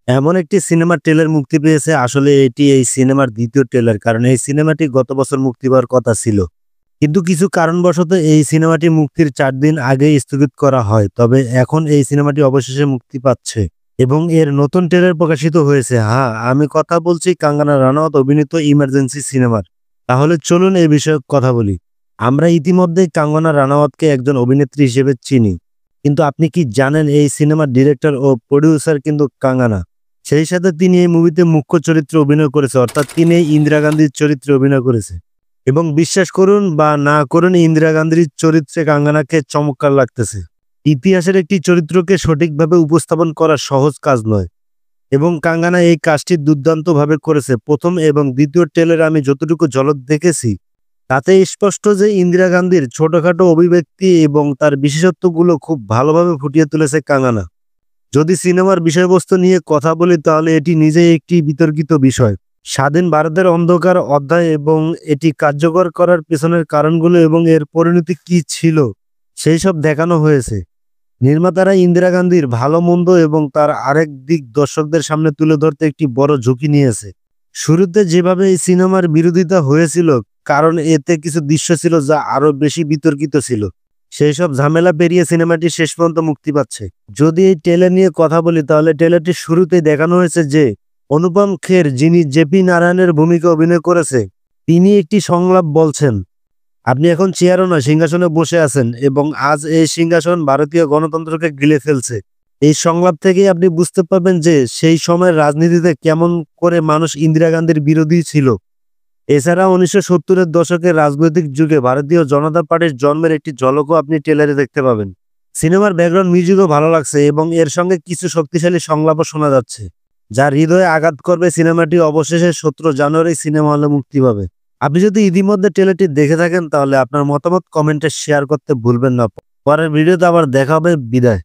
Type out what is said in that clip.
এমন একটি সিনেমার ট্রেলার মুক্তি পেয়েছে, আসলে এটি এই সিনেমার দ্বিতীয় ট্রেলার। কারণ এই সিনেমাটি গত বছর মুক্তি পাওয়ার কথা ছিল। কিন্তু কিছু কারণবশত এই সিনেমাটি মুক্তির ৪ দিন আগেই স্থগিত করা হয়। তবে এখন এই সিনেমাটি অবশেষে মুক্তি পাচ্ছে এবং এর নতুন ট্রেলার প্রকাশিত হয়েছে। হ্যাঁ, আমি কথা বলছি কাঙ্গনা রানাওয়াত অভিনীত ইমার্জেন্সি সিনেমার। তাহলে চলুন এই বিষয়ে কথা বলি। আমরা ইতিমধ্যেই কাঙ্গনা রানাওয়াতকে একজন অভিনেত্রী হিসেবে চিনি। কিন্তু আপনি কি জানেন এই সিনেমার ডিরেক্টর ও প্রোডিউসার কিন্তু কাঙ্গনা। সেই সাথে তিনি এই মুভিতে মুখ্য চরিত্রে অভিনয় করেছে, অর্থাৎ তিনি ইন্দিরা গান্ধীর চরিত্রে অভিনয় করেছে। এবং বিশ্বাস করুন বা না করুন, ইন্দিরা গান্ধীর চরিত্রে কাঙ্গনাকে চমৎকার লাগতেছে। ইতিহাসের একটি চরিত্রকে সঠিকভাবে উপস্থাপন করা সহজ কাজ নয় এবং কাঙ্গনা এই কাজটি দুর্দান্তভাবে করেছে। প্রথম এবং দ্বিতীয় ট্রেলারে আমি যতটুকু ঝলক দেখেছি তাতে স্পষ্ট যে ইন্দিরা গান্ধীর ছোটখাটো অভিব্যক্তি এবং তার বিশেষত্বগুলো খুব ভালোভাবে ফুটিয়ে তুলেছে কাঙ্গনা। যদি সিনেমার বিষয়বস্তু নিয়ে কথা বলি তাহলে এটি নিজেই একটি বিতর্কিত বিষয়। স্বাধীন ভারতের অন্ধকার অধ্যায় এবং এটি কার্যকর করার পেছনের কারণগুলো এবং এর পরিণতি কি ছিল সেই সব দেখানো হয়েছে। নির্মাতারা ইন্দিরা গান্ধীর ভালো মন্দ এবং তার আরেক দিক দর্শকদের সামনে তুলে ধরতে একটি বড় ঝুঁকি নিয়েছে। শুরুতে যেভাবে এই সিনেমার বিরোধিতা হয়েছিল, কারণ এতে কিছু দৃশ্য ছিল যা আরো বেশি বিতর্কিত ছিল, সেই সব ঝামেলা পেরিয়ে সিনেমাটি শেষ পর্যন্ত মুক্তি পাচ্ছে। যদি এই ট্রেলার নিয়ে কথা বলি তাহলে ট্রেলারটির শুরুতেই দেখানো হয়েছে যে অনুপম খের, যিনি জেপি নারায়ণের ভূমিকা অভিনয় করেছে, তিনি একটি সংলাপ বলছেন, আপনি এখন চেয়ারও নয় সিংহাসনে বসে আছেন এবং আজ এই সিংহাসন ভারতীয় গণতন্ত্রকে গিলে ফেলছে। এই সংলাপ থেকেই আপনি বুঝতে পারবেন যে সেই সময়ের রাজনীতিতে কেমন করে মানুষ ইন্দিরা গান্ধীর বিরোধী ছিল। এছাড়া ১৯৭০-এর দশকের রাজনৈতিক যুগে ভারতীয় জনতা পার্টির জন্মের একটি ঝলকও আপনি ট্রেলারে দেখতে পাবেন। সিনেমার ব্যাকগ্রাউন্ড মিউজিকও ভালো লাগছে এবং এর সঙ্গে কিছু শক্তিশালী সংলাপও শোনা যাচ্ছে, যা হৃদয়ে আঘাত করবে। সিনেমাটি অবশেষে ১৭ জানুয়ারি সিনেমা হলে মুক্তি পাবে। আপনি যদি ইতিমধ্যে ট্রেলারটি দেখে থাকেন তাহলে আপনার মতামত কমেন্টে শেয়ার করতে ভুলবেন না। পরের ভিডিওতে আবার দেখা হবে। বিদায়।